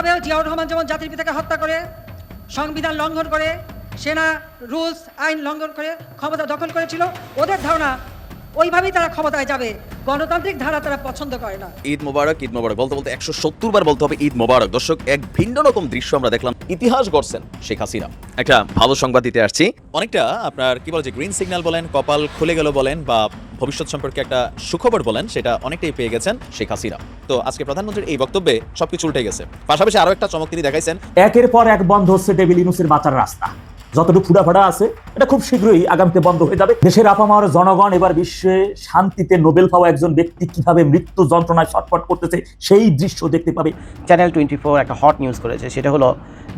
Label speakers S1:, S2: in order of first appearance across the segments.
S1: করবে জিয়াউর রহমান যেমন জাতির পিতাকে হত্যা করে, সংবিধান লঙ্ঘন করে, সেনা রুলস আইন লঙ্ঘন করে ক্ষমতা দখল করেছিল, ওদের ধারণা ওইভাবেই তারা ক্ষমতায় যাবে। গণতান্ত্রিক ধারা তারা পছন্দ করে না।
S2: ঈদ মোবারক, ঈদ মোবারক বলতে বলতে 170 বার বলতে হবে ঈদ মোবারক। দর্শক, এক ভিন্ন রকম দৃশ্য আমরা দেখলাম। ইতিহাস গড়ছেন শেখ হাসিনা। একটা ভালো সংবাদ দিতে আসছি। অনেকটা আপনার কি বলে যে গ্রিন সিগন্যাল বলেন, কপাল খুলে গেল বলেন, বা ভবিষ্যৎ সম্পর্কে একটা সুখবর বলেন, সেটা অনেকটাই পেয়ে গেছেন শেখ হাসিনা। তো আজকে প্রধানমন্ত্রীর এই বক্তব্যে সবকিছু উল্টে গেছে। পাশাপাশি আরো একটা চমক তিনি দেখাইছেন।
S3: একের পর এক বন্ধ হচ্ছে টেবিল ইউনুসের বাঁচার রাস্তা। যতটুকু ফুটাফাটা আছে এটা খুব শীঘ্রই আগামীতে বন্ধ হয়ে যাবে। দেশের আপামর জনগণ এবার বিশ্বে শান্তিতে নোবেল পাওয়া একজন ব্যক্তি কিভাবে মৃত্যু যন্ত্রণায় ছটফট করতেছে সেই দৃশ্য দেখতে পাবে।
S4: চ্যানেল 24 একটা হট নিউজ করেছে, সেটা হলো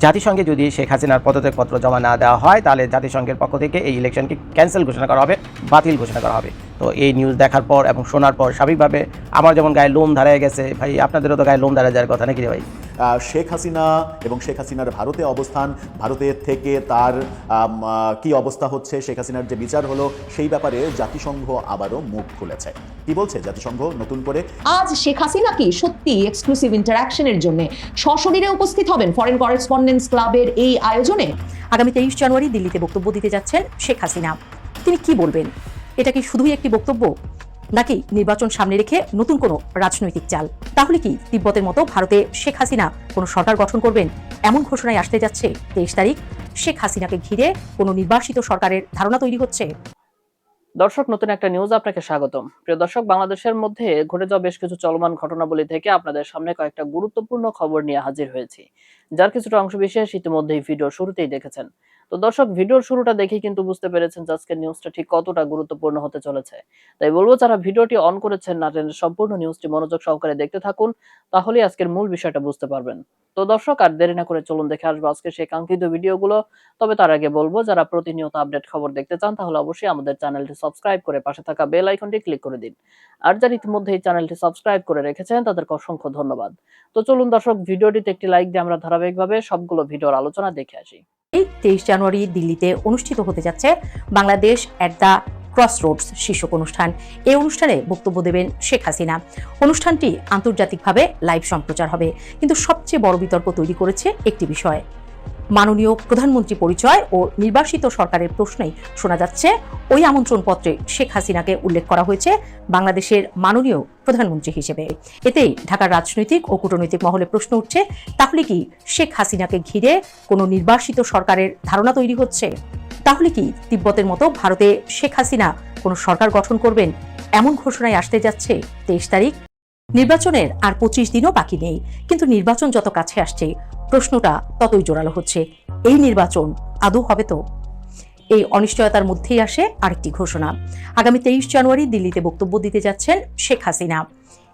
S4: জাতিসংঘে যদি শেখ হাসিনার পদত্যাগপত্র জমা না দেওয়া হয় তাহলে জাতিসংঘের পক্ষ থেকে এই ইলেকশনকে ক্যান্সেল ঘোষণা করা হবে, বাতিল ঘোষণা করা হবে। তো এই নিউজ দেখার পর এবং শোনার পর স্বাভাবিকভাবে আমার যেমন গায়ে লোম দাঁড়িয়ে গেছে, ভাই আপনাদেরও তো গায়ে লোম দাঁড়িয়ে যাওয়ার কথা নাকি রে ভাই?
S5: শেখ হাসিনা এবং শেখ হাসিনার ভারতে অবস্থান, ভারতের থেকে তার কি অবস্থা হচ্ছে, শেখ হাসিনার যে বিচার হলো সেই ব্যাপারে জাতিসংঘ আবারও মুখ খুলেছে। কি বলছে জাতিসংঘ নতুন করে?
S6: আজ শেখ হাসিনা কি সত্যি এক্সক্লুসিভ ইন্টারঅ্যাকশনের জন্য সশরীরে উপস্থিত হবেন ফরেন করেসপন্ডেন্টস ক্লাবের এই আয়োজনে?
S7: আগামী 23 জানুয়ারি দিল্লিতে বক্তব্য দিতে যাচ্ছেন শেখ হাসিনা। তিনি কি বলবেন? এটা কি শুধুই একটি বক্তব্য, নাকি নির্বাচন সামনে রেখে নতুন কোনো রাজনৈতিক চাল? তাহলে কি তিব্বতের মতো ভারতে শেখ হাসিনা কোনো সরকার গঠন করবেন এমন ঘোষণায় আসতে যাচ্ছে 23 তারিখ? শেখ হাসিনাকে ঘিরে কোনো নির্বাসিত সরকারের ধারণা তৈরি হচ্ছে।
S8: দর্শক, নতুন একটা নিউজ আপনাকে স্বাগতম। প্রিয় দর্শক, বাংলাদেশের মধ্যে ঘটে যাওয়া বেশ কিছু চলমান ঘটনাবলী থেকে আপনাদের সামনে কয়েকটা গুরুত্বপূর্ণ খবর নিয়ে হাজির হয়েছি, যার কিছুটা অংশ বিশেষ ইতিমধ্যেই ভিডিও শুরুতেই দেখেছেন। তো দর্শক, ভিডিওর শুরুটা দেখেই কিন্তু বুঝতে পেরেছেন যে আজকের নিউজটা ঠিক কতটা গুরুত্বপূর্ণ হতে চলেছে। তাই বলবো, যারা ভিডিওটি অন করেছেন না টেনে সম্পূর্ণ নিউজটি মনোযোগ সহকারে দেখতে থাকুন, তাহলেই আজকের মূল বিষয়টা বুঝতে পারবেন। তো দর্শক, আর দেরি না করে চলুন দেখে আসবো আজকে সেই কাঙ্ক্ষিত ভিডিওগুলো। তবে তার আগে বলবো, যারা প্রতিনিয়ত আপডেট খবর দেখতে চান তাহলে অবশ্যই আমাদের চ্যানেলটি সাবস্ক্রাইব করে পাশে থাকা বেল আইকনটি ক্লিক করে দিন। আর যারা ইতিমধ্যে এই চ্যানেলটি সাবস্ক্রাইব করে রেখেছেন তাদেরকে অসংখ্য ধন্যবাদ। তো চলুন দর্শক, ভিডিওটিতে একটি লাইক দিয়ে আমরা ধারাবাহিকভাবে সবগুলো ভিডিওর আলোচনা দেখে আসি।
S7: এই 23 জানুয়ারি দিল্লিতে অনুষ্ঠিত হতে যাচ্ছে বাংলাদেশ এট দ্য ক্রসরোডস শীর্ষক অনুষ্ঠান। এই অনুষ্ঠানে বক্তব্য দেবেন শেখ হাসিনা। অনুষ্ঠানটি আন্তর্জাতিকভাবে লাইভ সম্প্রচার হবে। কিন্তু সবচেয়ে বড় বিতর্ক তৈরি করেছে একটি বিষয়। মাননীয় প্রধানমন্ত্রী পরিচয় ও নির্বাসিত সরকারের প্রশ্নেই শোনা যাচ্ছে ওই আমন্ত্রণপত্রে শেখ হাসিনাকে উল্লেখ করা হয়েছে বাংলাদেশের মাননীয় প্রধানমন্ত্রী হিসেবে। এতেই ঢাকার রাজনৈতিক ও কূটনৈতিক মহলে প্রশ্ন উঠছে, তাহলে কি শেখ হাসিনাকে ঘিরে কোনো নির্বাসিত সরকারের ধারণা তৈরি হচ্ছে? তাহলে কি তিব্বতের মতো ভারতে শেখ হাসিনা কোনো সরকার গঠন করবেন এমন ঘোষণায় আসতে যাচ্ছে 23 তারিখ? নির্বাচনের আর 25 দিনও বাকি নেই, কিন্তু নির্বাচন যত কাছে আসছে প্রশ্নটা ততই জোরালো হচ্ছে। এই নির্বাচন আদৌ হবে তো? এই অনিশ্চয়তার মধ্যেই আসে আরেকটি ঘোষণা। আগামী 23 জানুয়ারি দিল্লিতে বক্তব্য দিতে যাচ্ছেন শেখ হাসিনা।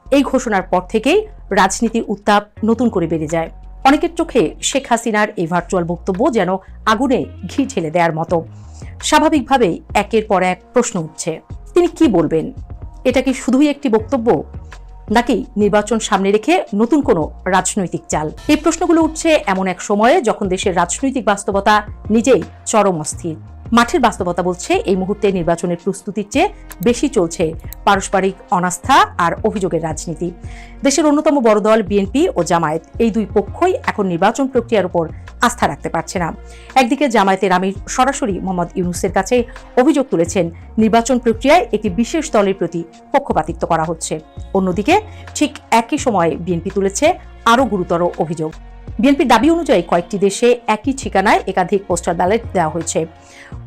S7: এই ঘোষণার পর থেকেই রাজনীতির উত্তাপ নতুন করে বেড়ে যায়। অনেকের চোখে শেখ হাসিনার এই ভার্চুয়াল বক্তব্য যেন আগুনে ঘি ঢেলে দেওয়ার মতো। স্বাভাবিকভাবেই একের পর এক প্রশ্ন উঠছে, তিনি কি বলবেন? এটা কি শুধুই একটি বক্তব্য, নাকি নির্বাচন সামনে রেখে নতুন কোনো রাজনৈতিক চাল? এই প্রশ্নগুলো উঠছে এমন এক সময়ে যখন দেশের রাজনৈতিক বাস্তবতা নিজেই চরম অস্থির। মাঠের বাস্তবতা বলছে এই মুহূর্তে নির্বাচনের প্রস্তুতির চেয়ে বেশি চলছে পারস্পরিক অনাস্থা আর অভিযোগের রাজনীতি। দেশের অন্যতম বড় দল বিএনপি ও জামায়াত, এই দুই পক্ষই এখন নির্বাচন প্রক্রিয়ার উপর আস্থা রাখতে পারছে না। একদিকে জামায়াতের আমির সরাসরি মোহাম্মদ ইউনূসের কাছে অভিযোগ তুলেছেন নির্বাচন প্রক্রিয়ায় একটি বিশেষ দলের প্রতি পক্ষপাতিত্ব করা হচ্ছে। অন্যদিকে ঠিক একই সময়ে বিএনপি তুলেছে আরও গুরুতর অভিযোগ। বিএনপির দাবি অনুযায়ী কয়েকটি দেশে একই ঠিকানায় একাধিক পোস্টাল ব্যালট দেওয়া হয়েছে।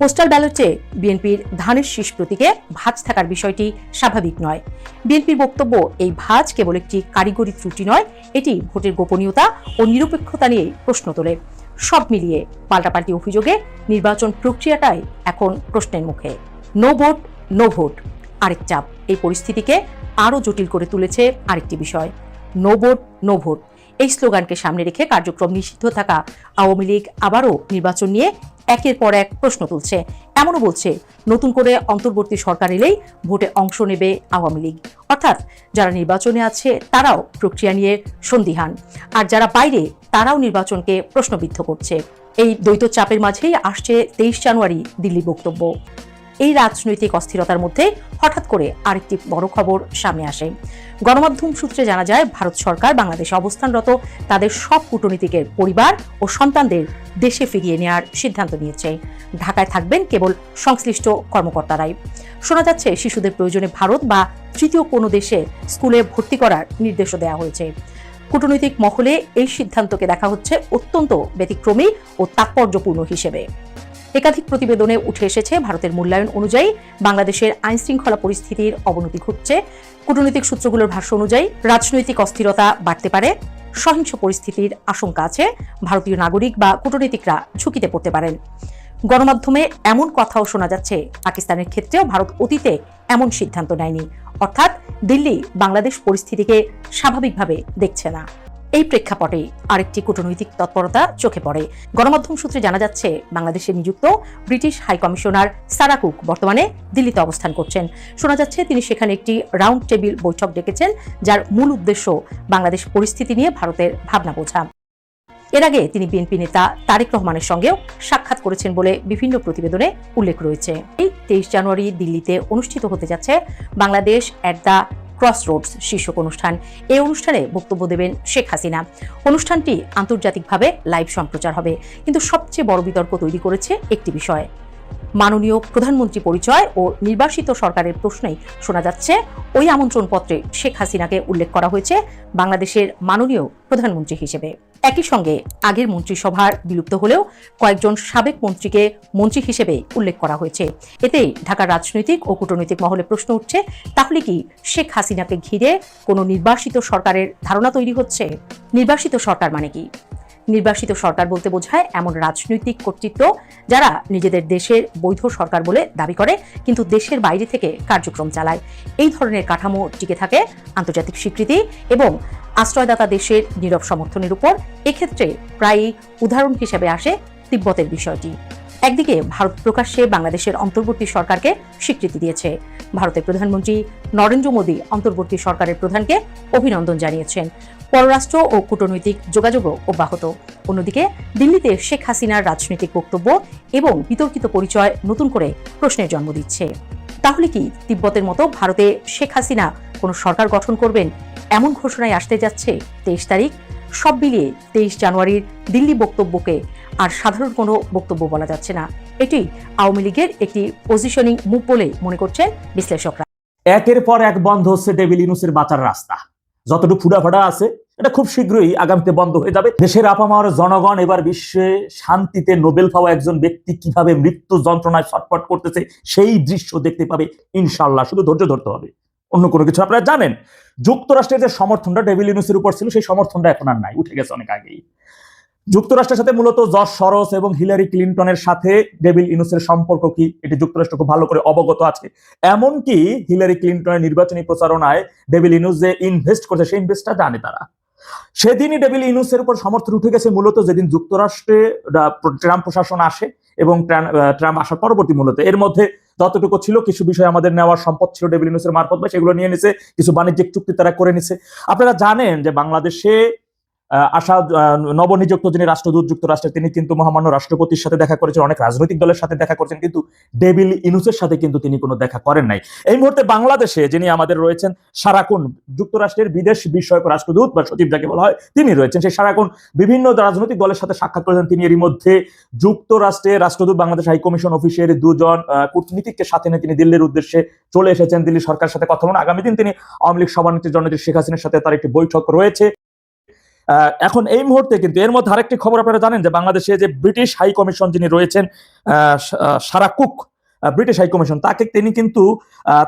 S7: পোস্টাল ব্যালটে বিএনপির ধানের শীষ প্রতীকে ভাঁজ থাকার বিষয়টি স্বাভাবিক নয়। বিএনপির বক্তব্য, এই ভাঁজ কেবল একটি কারিগরি ত্রুটি নয়, এটি ভোটের গোপনীয়তা ও নিরপেক্ষতা নিয়ে প্রশ্ন তোলে। সব মিলিয়ে পাল্টাপাল্টি অভিযোগে নির্বাচন প্রক্রিয়াটাই এখন প্রশ্নের মুখে। নো ভোট নো ভোট আরেক চাপ। এই পরিস্থিতিকে আরও জটিল করে তুলেছে আরেকটি বিষয়, নো ভোট নো ভোট। এই স্লোগানকে সামনে রেখে কার্যক্রম নিষিদ্ধ থাকা আওয়ামী লীগ আবারও নির্বাচন নিয়ে একের পর এক প্রশ্ন তুলছে। এমনও বলছে নতুন করে অন্তর্বর্তী সরকার এলেই ভোটে অংশ নেবে আওয়ামী লীগ। অর্থাৎ যারা নির্বাচনে আছে তারাও প্রক্রিয়া নিয়ে সন্দিহান, আর যারা বাইরে তারাও নির্বাচনকে প্রশ্নবিদ্ধ করছে। এই দ্বৈত চাপের মাঝেই আসছে 23 জানুয়ারি দিল্লি বক্তব্য। এই রাজনৈতিক অস্থিরতার মধ্যে হঠাৎ করে আরেকটি বড় খবর সামনে আসে। গণমাধ্যম সূত্রে জানা যায়, ভারত সরকার বাংলাদেশে অবস্থানরত তাদের সব কূটনীতিকের পরিবার ও সন্তানদের দেশে ফিরিয়ে নেওয়ার সিদ্ধান্ত নিয়েছে। ঢাকায় থাকবেন কেবল সংশ্লিষ্ট কর্মকর্তারাই। শোনা যাচ্ছে শিশুদের প্রয়োজনে ভারত বা তৃতীয় কোনো দেশে স্কুলে ভর্তি করার নির্দেশও দেওয়া হয়েছে। কূটনৈতিক মহলে এই সিদ্ধান্তকে দেখা হচ্ছে অত্যন্ত ব্যতিক্রমী ও তাৎপর্যপূর্ণ হিসেবে। একাধিক প্রতিবেদনে উঠে এসেছে, ভারতের মূল্যায়ন অনুযায়ী বাংলাদেশের আইন শৃঙ্খলা পরিস্থিতির অবনতি ঘটছে। কূটনৈতিক সূত্রগুলোর ভাষ্য অনুযায়ী রাজনৈতিক অস্থিরতা বাড়তে পারে, সহিংস পরিস্থিতির আশঙ্কা আছে, ভারতীয় নাগরিক বা কূটনীতিকরা ঝুঁকিতে পড়তে পারেন। গণমাধ্যমে এমন কথাও শোনা যাচ্ছে, পাকিস্তানের ক্ষেত্রেও ভারত অতীতে এমন সিদ্ধান্ত নেয়নি, অর্থাৎ দিল্লি বাংলাদেশ পরিস্থিতিকে স্বাভাবিকভাবে দেখছে না। এই প্রেক্ষাপটে আরেকটি কূটনৈতিক তৎপরতা চোখে পড়ে। গণমাধ্যম সূত্রে জানা যাচ্ছে, বাংলাদেশে নিযুক্ত British high commissioner Sarah Cook বর্তমানে দিল্লিতে অবস্থান করছেন। শোনা যাচ্ছে তিনি সেখানে একটি রাউন্ড টেবিল বৈঠক ডেকেছেন, যার মূল উদ্দেশ্য বাংলাদেশ পরিস্থিতি নিয়ে ভারতের ভাবনা বোঝা। এর আগে তিনি বিএনপি নেতা তারেক রহমানের সঙ্গেও সাক্ষাৎ করেছেন বলে বিভিন্ন প্রতিবেদনে উল্লেখ রয়েছে। এই 23 জানুয়ারি দিল্লিতে অনুষ্ঠিত হতে যাচ্ছে বাংলাদেশ এট দ্য ক্রসরোডস শীর্ষক অনুষ্ঠান। এই অনুষ্ঠানে বক্তব্য দেবেন শেখ হাসিনা। অনুষ্ঠানটি আন্তর্জাতিকভাবে লাইভ সম্প্রচার হবে। কিন্তু সবচেয়ে বড় বিতর্ক তৈরি করেছে একটি বিষয়। মাননীয় প্রধানমন্ত্রী পরিচয় ও নির্বাসিত সরকারের প্রশ্নেই শোনা যাচ্ছে, ওই আমন্ত্রণপত্রে শেখ হাসিনাকে উল্লেখ করা হয়েছে বাংলাদেশের মাননীয় প্রধানমন্ত্রী হিসেবে। একই সঙ্গে আগের মন্ত্রিসভার বিলুপ্ত হলেও কয়েকজন সাবেক মন্ত্রীকে মন্ত্রী হিসেবে উল্লেখ করা হয়েছে। এতে ঢাকার রাজনৈতিক ও কূটনৈতিক মহলে প্রশ্ন উঠছে, তাহলে কি শেখ হাসিনাকে ঘিরে কোনো নির্বাসিত সরকারের ধারণা তৈরি হচ্ছে? নির্বাসিত সরকার মানে কি? নির্বাসিত সরকার বলতে বোঝায় এমন রাজনৈতিক কর্তৃত্ব যারা নিজেদের দেশের বৈধ সরকার বলে দাবি করে, কিন্তু দেশের বাইরে থেকে কার্যক্রম চালায়। এই ধরনের কাঠামো টিকে থাকে আন্তর্জাতিক স্বীকৃতি এবং আশ্রয়দাতা দেশের নীরব সমর্থনের উপর। এক্ষেত্রে প্রায়ই উদাহরণ হিসেবে আসে তিব্বতের বিষয়টি। একদিকে ভারত প্রকাশ্যে বাংলাদেশের অন্তর্বর্তী সরকারকে স্বীকৃতি দিয়েছে। ভারতের প্রধানমন্ত্রী নরেন্দ্র মোদী অন্তর্বর্তী সরকারের প্রধানকে অভিনন্দন জানিয়েছেন। পররাষ্ট্র ও কূটনৈতিক যোগাযোগও অব্যাহত। অন্যদিকে দিল্লিতে শেখ হাসিনার রাজনৈতিক বক্তব্য এবং বিতর্কিত পরিচয় নতুন করে প্রশ্নের জন্ম দিচ্ছে। তাহলে কি তিব্বতের মতো ভারতে শেখ হাসিনা কোনো সরকার গঠন করবেন, এমন ঘোষণায় আসতে যাচ্ছে 23 তারিখ? সব মিলিয়ে 23 জানুয়ারির দিল্লি বক্তব্যকে আর সাধারণ কোনো বক্তব্য বলা যাচ্ছে না। এটি আওয়ামী লীগের একটি পজিশনিং মুভ বলে মনে করছেন বিশ্লেষকরা।
S3: একের পর এক বন্ধ হচ্ছে ডেভিল ইউনূসের বাঁচার রাস্তা। যতটুকু ফুটাফাটা আছে এটা খুব শীঘ্রই আগামীতে বন্ধ হয়ে যাবে। দেশের আপামর জনগণ এবার বিশ্বে শান্তিতে নোবেল পাওয়া একজন ব্যক্তি কিভাবে মৃত্যু যন্ত্রণায় ছটফট করতেছে সেই দৃশ্য দেখতে পাবে ইনশাআল্লাহ। শুধু ধৈর্য ধরতে হবে, অন্য কোনো কিছু। আপনারা জানেন, যুক্তরাষ্ট্রের যে সমর্থনটা ডেভিল ইউনূসের উপর ছিল, সেই সমর্থনটা এখন আর নাই, উঠে গেছে অনেক আগেই। যুক্তরাষ্ট্রের সাথে মূলত জর্জ সরোস এবং হিলারি ক্লিনটনের সাথে ডেভিল ইউনূসের সম্পর্ক কি, এটি যুক্তরাষ্ট্র খুব ভালো করে অবগত আছে। এমনকি হিলারি ক্লিনটনের নির্বাচনী প্রচারণায় ডেভিল ইউনূস যে ইনভেস্ট করছে, সেই ইনভেস্টটা জানে তারা। সেদিনই ডেভিল ইউনূসের উপর সমর্থন উঠে গেছে মূলত যেদিন যুক্তরাষ্ট্রে ট্রাম্প প্রশাসন আসে এবং ট্রাম্প আসার পরবর্তী মূলত এর মধ্যে যতটুকু ছিল কিছু বিষয় আমাদের নেওয়ার সম্পদ ছিল ডেভিল ইউনূসের মারফত, বা সেগুলো নিয়ে নিছে, কিছু বাণিজ্যিক চুক্তি তারা করে নিছে। আপনারা জানেন যে বাংলাদেশে আসা নবনিযুক্ত যিনি রাষ্ট্রদূত যুক্তরাষ্ট্রের, তিনি কিন্তু মহামান্য রাষ্ট্রপতির সাথে দেখা করেছেন, অনেক রাজনৈতিক দলের সাথে দেখা করেছেন, কিন্তু ডেভিল ইউনূসের সাথে কিন্তু তিনি কোনো দেখা করেন নাই। এই মুহূর্তে বাংলাদেশে যিনি আমাদের রয়েছেন সারাক্ষণ যুক্তরাষ্ট্রের বিদেশ বিষয়ক রাষ্ট্রদূত বা সচিব যাকে বলা হয়, তিনি রয়েছেন। সেই সারাক্ষণ বিভিন্ন রাজনৈতিক দলের সাথে সাক্ষাৎ করেছেন তিনি। এরই মধ্যে যুক্তরাষ্ট্রের রাষ্ট্রদূত বাংলাদেশ হাই কমিশন অফিসের দুজন কূটনীতিককে সাথে নিয়ে তিনি দিল্লির উদ্দেশ্যে চলে এসেছেন। দিল্লি সরকারের সাথে কথা বলেন। আগামী দিন তিনি আওয়ামী লীগ সভানেত্রী জননেত্রী শেখ হাসিনার সাথে তার একটি বৈঠক রয়েছে। এখন এই মুহূর্তে কিন্তু এর মধ্যে আরেকটি খবর আপনারা জানেন যে বাংলাদেশে যে ব্রিটিশ হাই কমিশন যিনি রয়েছেন সারা কুক, ব্রিটিশ হাই কমিশন, তাকে তিনি কিন্তু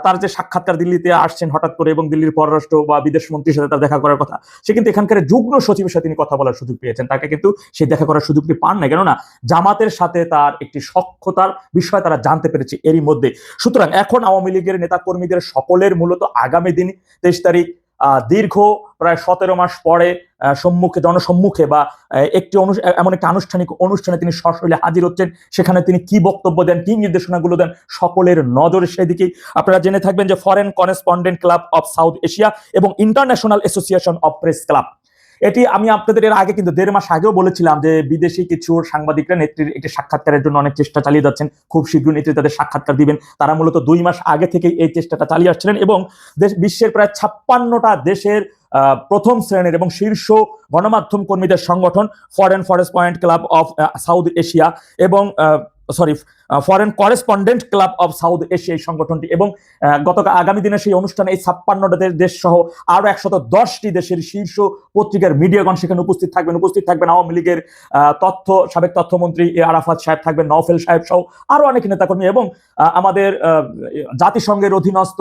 S3: তার যে সাক্ষাৎকার দিল্লিতে আসছেন হঠাৎ করে এবং দিল্লির পররাষ্ট্র বা বিদেশ মন্ত্রীর সাথে তার দেখা করার কথা, সে কিন্তু এখানকার যুগ্ম সচিবের সাথে তিনি কথা বলার সুযোগ পেয়েছেন। তাকে কিন্তু সে দেখা করার সুযোগটি পান না, কেননা জামাতের সাথে তার একটি সখ্যতার বিষয় তারা জানতে পেরেছে এরই মধ্যে। সুতরাং এখন আওয়ামী লীগের নেতা কর্মীদের সকলের মূলত আগামী দিন 23 তারিখ দীর্ঘ প্রায় 17 মাস পরে জনসম্মুখে বা এমন একটি আনুষ্ঠানিক অনুষ্ঠানে তিনি সশরীরে হাজির হচ্ছেন। সেখানে তিনি কি বক্তব্য দেন, কি নির্দেশনাগুলো দেন, সকলের নজর সেদিকেই। আপনারা জেনে থাকবেন যে foreign correspondent club of South Asia এবং international association of press club, এটি আমি আপনাদের এর আগে কিন্তু 1.5 মাস আগেও বলেছিলাম যে বিদেশি কিছু সাংবাদিকরা নেত্রীর একটি সাক্ষাৎকারের জন্য অনেক চেষ্টা চালিয়ে যাচ্ছেন, খুব শীঘ্রই নেত্রী তাদের সাক্ষাৎকার দিবেন। তারা মূলত 2 মাস আগে থেকেই এই চেষ্টাটা চালিয়ে আসছিলেন এবং বিশ্বের প্রায় 56টা দেশের প্রথম শ্রেণীর এবং শীর্ষ গণমাধ্যম কর্মীদের সংগঠন foreign correspondent club of South Asia এবং foreign correspondent club of South Asia এই সংগঠনটি, এবং গতকাল আগামী দিনে সেই অনুষ্ঠানে এই 56টা দেশ সহ আরো 110টি দেশের শীর্ষ পত্রিকার মিডিয়াগণ সেখানে উপস্থিত থাকবেন আওয়ামী লীগের সাবেক তথ্যমন্ত্রী আরাফাত সাহেব থাকবেন, নওফেল সাহেব সহ আরো অনেক নেতাকর্মী এবং আমাদের জাতিসংঘের অধীনস্থ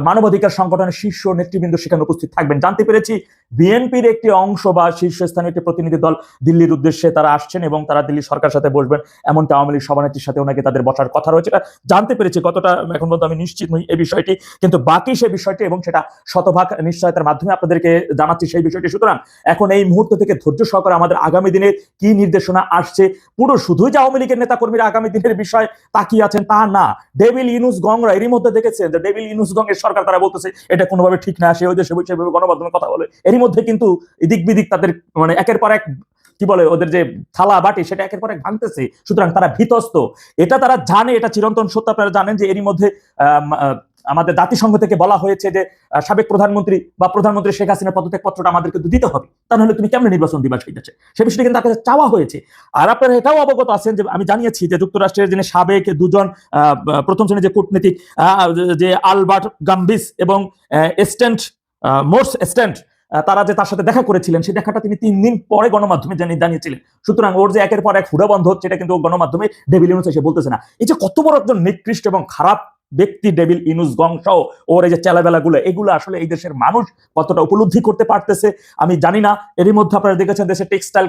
S3: মানবাধিকার সংগঠনের শীর্ষ নেতৃবৃন্দ সেখানে উপস্থিত থাকবেন। জানতে পেরেছি বিএনপির একটি অংশ বা শীর্ষস্থানীয় একটি প্রতিনিধি দল দিল্লির উদ্দেশ্যে তারা আসছেন এবং তারা দিল্লি সরকারের সাথে বসবেন, এমনকি আওয়ামী লীগ সভানেত্রীর সাথে ওনাকে তাদের বসার কথা রয়েছে। এটা জানতে পেরেছি, কতটা এখন পর্যন্ত আমি নিশ্চিত নই এই বিষয়টি, কিন্তু বাকি সেই বিষয়টি এবং সেটা শতভাগ নিশ্চয়তার মাধ্যমে আপনাদেরকে জানাচ্ছি সেই বিষয়টি। সুতরাং এখন এই মুহূর্ত থেকে ধৈর্য সহকারে আমাদের আগামী দিনে কি নির্দেশনা আসছে, পুরো শুধুই যে আওয়ামী লীগের নেতা কর্মীরা আগামী দিনের বিষয় তাকিয়ে আছেন তা না, ডেভিল ইউনুস গংরা এরই মধ্যে দেখেছেন যে ডেভিল ইউনুস গং এর সরকার তারা বলতেছে এটা কোনোভাবে ঠিক না, সে ওদের সেভাবে গণমাধ্যমে কথা বলে, এরই মধ্যে কিন্তু এদিক বিদিক তাদের মানে একের পর এক কি বলে ওদের যে থালা বাটি সেটা একের পর এক ভাঙতেছে। সুতরাং তারা ভীতস্ত, এটা তারা জানে, এটা চিরন্তন সত্য। আপনারা জানেন যে এরই মধ্যে আমাদের জাতিসংঘ থেকে বলা হয়েছে যে সাবেক প্রধানমন্ত্রী বা প্রধানমন্ত্রী শেখ হাসিনার পদত্যাগ পত্রটা আমাদের কিন্তু দিতে হবে, তা নাহলে তুমি কেমন নির্বাচন দিবা সেইটাছে, সে বিষয়টি কিন্তু তার কাছে চাওয়া হয়েছে। আর আপনারা এটাও অবগত আছেন যে আমি জানিয়েছি যে যুক্তরাষ্ট্রের যিনি সাবেক 2জন প্রথম শ্রেণীর যে কূটনীতিক যে আলবার্ট গাম্বিস এবং মোর্স স্ট্যান্ড তারা যে তার সাথে দেখা করেছিলেন, সেই দেখাটা তিনি 3 দিন পরে গণমাধ্যমে জানিয়েছিলেন। সুতরাং ওর যে একের পর এক হুড়া বন্ধ হচ্ছে এটা কিন্তু গণমাধ্যমে ডেভিল ইউনুস এসে বলতেছে না। এই যে কত বড় একজন নিকৃষ্ট এবং খারাপ ব্যক্তি ডেভিল ইউনুস গং সহ ওর এই যে চেলাবেলাগুলো, এগুলো আসলে এই দেশের মানুষ কতটা উপলব্ধি করতে পারতেছে আমি জানি না। এরই মধ্যে আপনারা দেখেছেন দেশের টেক্সটাইল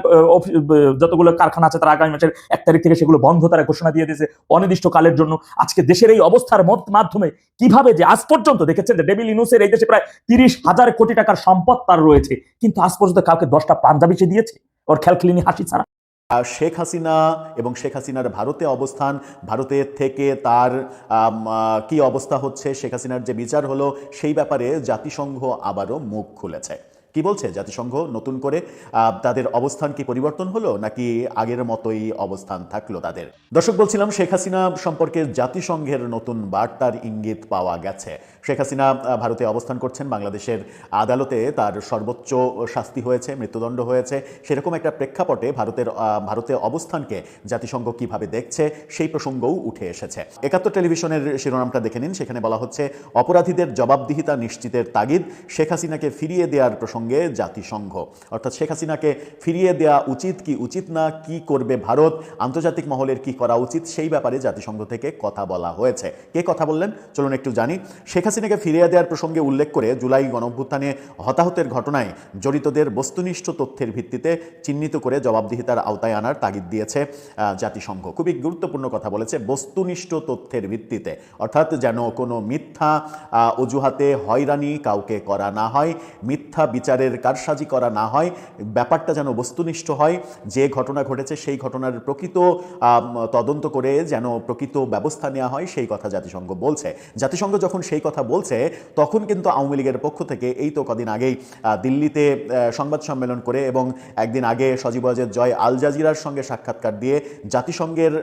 S3: যতগুলো কারখানা আছে তারা আগামী মাসের 1 তারিখ থেকে সেগুলো বন্ধ তারা ঘোষণা দিয়ে দিয়েছে অনির্দিষ্টকালের জন্য। আজকে দেশের এই অবস্থার মাধ্যমে কিভাবে যে আজ পর্যন্ত দেখেছেন যে ডেভিল ইউনুসের এই দেশে প্রায় 30,000 কোটি টাকার সম্পদ তার রয়েছে, কিন্তু আজ পর্যন্ত কাউকে 10টা পাঞ্জাবি সে দিয়েছে ওর খেলখিলিনি হাসি ছাড়া।
S5: শেখ হাসিনা এবং শেখ হাসিনার ভারতে অবস্থান, ভারতের থেকে তার কি অবস্থা হচ্ছে, শেখ হাসিনার যে বিচার হলো সেই ব্যাপারে জাতিসংঘ আবারও মুখ খুলেছে। কি বলছে জাতিসংঘ? নতুন করে তাদের অবস্থান কি পরিবর্তন হলো নাকি আগের মতোই অবস্থান থাকলো তাদের? দর্শক, বলছিলাম শেখ হাসিনা সম্পর্কে জাতিসংঘের নতুন বার্তার ইঙ্গিত পাওয়া গেছে। শেখ হাসিনা ভারতে অবস্থান করছেন, বাংলাদেশের আদালতে তার সর্বোচ্চ শাস্তি হয়েছে, মৃত্যুদণ্ড হয়েছে। সেরকম একটা প্রেক্ষাপটে ভারতে অবস্থানকে জাতিসংঘ কিভাবে দেখছে সেই প্রসঙ্গও উঠে এসেছে। 71 টেলিভিশনের শিরোনামটা দেখে নিন, সেখানে বলা হচ্ছে অপরাধীদের জবাবদিহিতা নিশ্চিতের তাগিদ, শেখ হাসিনাকে ফিরিয়ে দেওয়ার প্রসঙ্গে জাতিসংঘ। অর্থাৎ শেখ হাসিনাকে ফিরিয়ে দেওয়া উচিত কি উচিত না, কি করবে ভারত, আন্তর্জাতিক মহলের কি করা উচিত সেই ব্যাপারে জাতিসংঘ থেকে কথা বলা হয়েছে। কে কথা বললেন চলুন একটু জানি। শেখ হাসিনাকে ফিরিয়ে দেওয়ার প্রসঙ্গে উল্লেখ করে জুলাই গণঅভ্যুত্থানে হতাহতের ঘটনায় জড়িতদের বস্তুনিষ্ঠ তথ্যের ভিত্তিতে চিহ্নিত করে জবাবদিহিতার আওতায় আনার তাগিদ দিয়েছে জাতিসংঘ। খুবই গুরুত্বপূর্ণ কথা বলেছে, বস্তুনিষ্ঠ তথ্যের ভিত্তিতে, অর্থাৎ যেন কোনো মিথ্যা অজুহাতে হয়রানি কাউকে করা না হয়, মিথ্যা বিচারের কারসাজি করা না হয়, ব্যাপারটা যেন বস্তুনিষ্ঠ হয়, যে ঘটনা ঘটেছে সেই ঘটনার প্রকৃত তদন্ত করে যেন প্রকৃত ব্যবস্থা নেওয়া হয় সেই কথা জাতিসংঘ বলছে। জাতিসংঘ যখন সেই কথা বলছে তখন কিন্তু আওয়ামী লীগের পক্ষ থেকে এই তো কদিন আগেই দিল্লিতে সংবাদ সম্মেলন করে এবং একদিন আগে সজীব ওয়াজেদ জয় আল জাজিরার সঙ্গে সাক্ষাৎকার দিয়ে জাতিসংঘের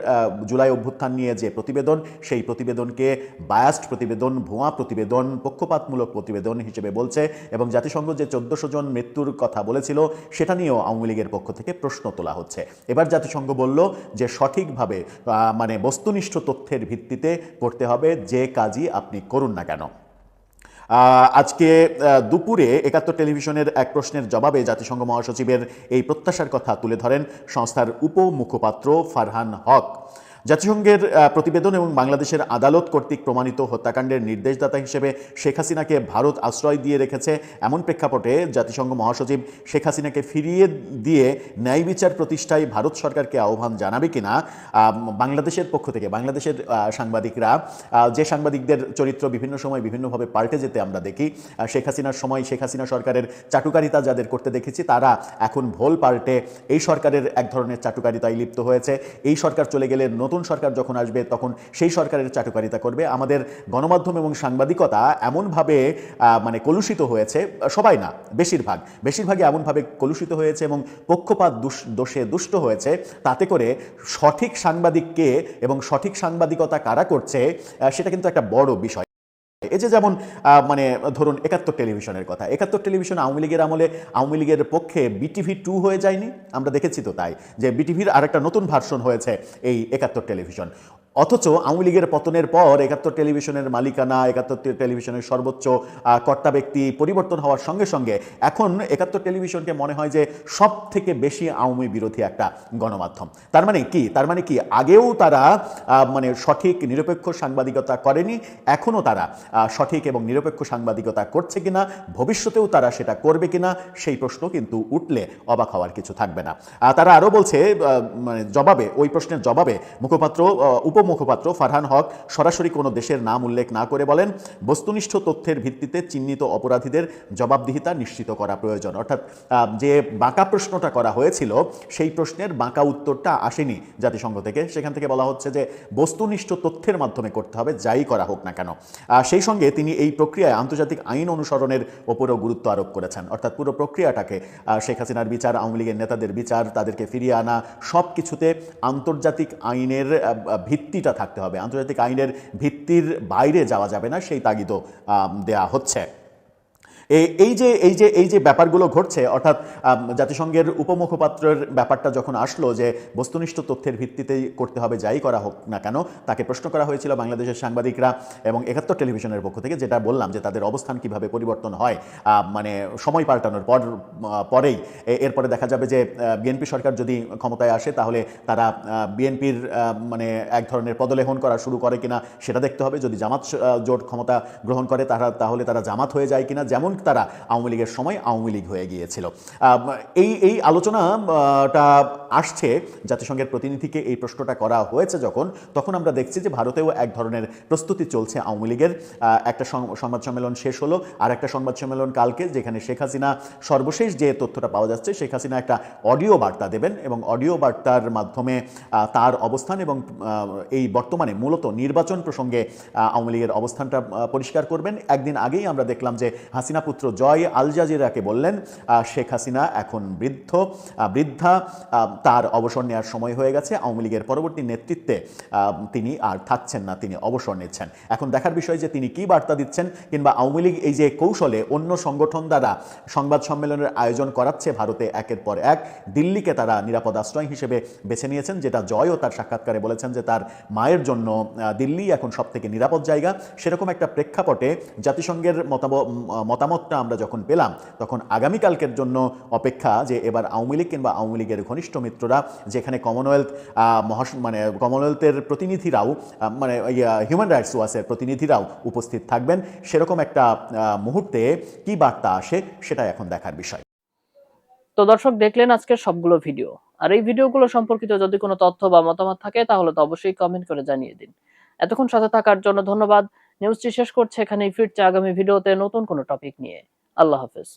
S5: জুলাই অভ্যুত্থান নিয়ে যে প্রতিবেদন, সেই প্রতিবেদনকে বায়াসড প্রতিবেদন, ভুয়া প্রতিবেদন, পক্ষপাতমূলক প্রতিবেদন হিসেবে বলছে এবং জাতিসংঘ যে 1400 জন মৃত্যুর কথা বলেছিল সেটা নিয়েও আওয়ামী লীগের পক্ষ থেকে প্রশ্ন তোলা হচ্ছে। এবার জাতিসংঘ বলল যে সঠিকভাবে মানে বস্তুনিষ্ঠ তথ্যের ভিত্তিতে করতে হবে, যে কাজই আপনি করুন না কেন। আজকে দুপুরে 71 টেলিভিশনের এক প্রশ্নের জবাবে জাতিসংঘ মহাসচিবের এই প্রত্যাশার কথা তুলে ধরেন সংস্থার উপমুখপাত্র ফারহান হক। জাতিসংঘের প্রতিবেদন এবং বাংলাদেশের আদালত কর্তৃক প্রমাণিত হত্যাকাণ্ডের নির্দেশদাতা হিসেবে শেখ হাসিনাকে ভারত আশ্রয় দিয়ে রেখেছে। এমন প্রেক্ষাপটে জাতিসংঘ মহাসচিব শেখ হাসিনাকে ফিরিয়ে দিয়ে ন্যায় বিচার প্রতিষ্ঠায় ভারত সরকারকে আহ্বান জানাবে কিনা বাংলাদেশের পক্ষ থেকে। বাংলাদেশের সাংবাদিকরা, যে সাংবাদিকদের চরিত্র বিভিন্ন সময় বিভিন্নভাবে পাল্টে যেতে আমরা দেখি, শেখ হাসিনার সময় শেখ হাসিনা সরকারের চাটুকারিতা যাদের করতে দেখেছি তারা এখন ভোল পাল্টে এই সরকারের এক ধরনের চাটুকারিতায় লিপ্ত হয়েছে। এই সরকার চলে গেলে নতুন সরকার যখন আসবে তখন সেই সরকারের চাটুকারিতা করবে। আমাদের গণমাধ্যম এবং সাংবাদিকতা এমনভাবে মানে কলুষিত হয়েছে, সবাই না বেশিরভাগই এমনভাবে কলুষিত হয়েছে এবং পক্ষপাত দোষে দুষ্ট হয়েছে, তাতে করে সঠিক সাংবাদিককে এবং সঠিক সাংবাদিকতা কারা করছে সেটা কিন্তু একটা বড় বিষয়। এই যে যেমন মানে ধরুন ৭১ টেলিভিশনের কথা, ৭১ টেলিভিশন আওয়ামী লীগের আমলে আওয়ামী লীগের পক্ষে বিটিভি 2 হয়ে যায়নি? আমরা দেখেছি তো তাই, যে বিটিভির আরেকটা নতুন ভার্সন হয়েছে এই ৭১ টেলিভিশন। অথচ আওয়ামী লীগের পতনের পর ৭১ টেলিভিশনের মালিকানা, ৭১ টেলিভিশনের সর্বোচ্চ কর্তা ব্যক্তি পরিবর্তন হওয়ার সঙ্গে সঙ্গে এখন ৭১ টেলিভিশনকে মনে হয় যে সব থেকে বেশি আওয়ামী বিরোধী একটা গণমাধ্যম। তার মানে কি আগেও তারা মানে সঠিক নিরপেক্ষ সাংবাদিকতা করেনি, এখনও তারা সঠিক এবং নিরপেক্ষ সাংবাদিকতা করছে কিনা, ভবিষ্যতেও তারা সেটা করবে কিনা, সেই প্রশ্ন কিন্তু উঠলে অবাক হওয়ার কিছু থাকবে না। তারা আরও বলছে, মানে জবাবে, ওই প্রশ্নের জবাবে উপমুখপাত্র ফারহান হক সরাসরি কোনো দেশের নাম উল্লেখ না করে বলেন, বস্তুনিষ্ঠ তথ্যের ভিত্তিতে চিহ্নিত অপরাধীদের জবাবদিহিতা নিশ্চিত করা প্রয়োজন। অর্থাৎ যে বাঁকা প্রশ্নটা করা হয়েছিল সেই প্রশ্নের বাঁকা উত্তরটা আসেনি জাতিসংঘ থেকে। সেখান থেকে বলা হচ্ছে যে বস্তুনিষ্ঠ তথ্যের মাধ্যমে করতে হবে, যাই করা হোক না কেন। সেই সঙ্গে তিনি এই প্রক্রিয়ায় আন্তর্জাতিক আইন অনুসরণের ওপরও গুরুত্ব আরোপ করেছেন। অর্থাৎ পুরো প্রক্রিয়াটাকে, শেখ হাসিনার বিচার, আওয়ামী লীগের নেতাদের বিচার, তাদেরকে ফিরিয়ে আনা, সব কিছুতে আন্তর্জাতিক আইনের ভিত্তিটা থাকতে হবে, আন্তর্জাতিক আইনের ভিত্তির বাইরে যাওয়া যাবে না, সেই তাগিদও দেয়া হচ্ছে। এই যে ব্যাপারগুলো ঘটছে, অর্থাৎ জাতিসংঘের উপমুখপাত্রের ব্যাপারটা যখন আসলো যে বস্তুনিষ্ঠ তথ্যের ভিত্তিতেই করতে হবে, যাই করা হোক না কেন, তাকে প্রশ্ন করা হয়েছিল বাংলাদেশের সাংবাদিকরা এবং ৭১ টেলিভিশনের পক্ষ থেকে, যেটা বললাম যে তাদের অবস্থান কিভাবে পরিবর্তন হয় মানে সময় পাল্টানোর পরেই। এরপরে দেখা যাবে যে বিএনপি সরকার যদি ক্ষমতায় আসে তাহলে তারা বিএনপির মানে এক ধরনের পদলেহন করা শুরু করে কিনা সেটা দেখতে হবে। যদি জামাত জোট ক্ষমতা গ্রহণ করে তাহলে তারা জামাত হয়ে যায় কিনা, যেমন তারা আওয়ামী লীগের সময় আওয়ামী লীগ হয়ে গিয়েছিল। এই আলোচনাটা আসছে, জাতিসংঘের প্রতিনিধিকে এই প্রশ্নটা করা হয়েছে তখন আমরা দেখছি যে ভারতেও এক ধরনের প্রস্তুতি চলছে আওয়ামী লীগের। একটা সংবাদ সম্মেলন শেষ হলো, আর একটা সংবাদ সম্মেলন কালকে, যেখানে শেখ হাসিনা সর্বশেষ যে তথ্যটা পাওয়া যাচ্ছে, শেখ হাসিনা একটা অডিও বার্তা দেবেন এবং অডিও বার্তার মাধ্যমে তার অবস্থান এবং এই বর্তমানে মূলত নির্বাচন প্রসঙ্গে আওয়ামী লীগের অবস্থানটা পরিষ্কার করবেন। একদিন আগেই আমরা দেখলাম যে হাসিনা পুত্র জয় আল জাজিরাকে বললেন শেখ হাসিনা এখন বৃদ্ধা, তার অবসর নেওয়ার সময় হয়ে গেছে, আওয়ামী লীগের পরবর্তী নেতৃত্বে তিনি আর থাকছেন না, তিনি অবসর নিচ্ছেন। এখন দেখার বিষয় যে তিনি কি বার্তা দিচ্ছেন, কিংবা আওয়ামী লীগ এই যে কৌশলে অন্য সংগঠন দ্বারা সংবাদ সম্মেলনের আয়োজন করাচ্ছে ভারতে একের পর এক, দিল্লিকে তারা নিরাপদ আশ্রয় হিসেবে বেছে নিয়েছেন, যেটা জয়ও তার সাক্ষাৎকারে বলেছেন যে তার মায়ের জন্য দিল্লি এখন সব থেকে নিরাপদ জায়গা। সেরকম একটা প্রেক্ষাপটে জাতিসংঘের মতামতটা আমরা যখন পেলাম, তখন আগামীকালকের জন্য অপেক্ষা যে এবার আওয়ামী লীগ কিংবা আওয়ামী লীগের ঘনিষ্ঠ মিত্ররা, যেখানে কমনওয়েলথের প্রতিনিধিরাও, মানে হিউম্যান রাইটস ওয়াচের প্রতিনিধিরাও উপস্থিত থাকবেন, সেরকম একটা মুহূর্তে কি বার্তা আসে সেটা এখন দেখার বিষয়।
S8: তো দর্শক, দেখলেন আজকের সবগুলো ভিডিও। আর এই ভিডিওগুলো সম্পর্কিত যদি কোনো তথ্য বা মতামত থাকে তাহলে তো অবশ্যই কমেন্ট করে জানিয়ে দিন। এতক্ষণ সাথে থাকার জন্য ধন্যবাদ। নিউজটি শেষ করছে এখানেই, ফিরছে আগামী ভিডিওতে নতুন কোনো টপিক নিয়ে। আল্লাহ হাফেজ।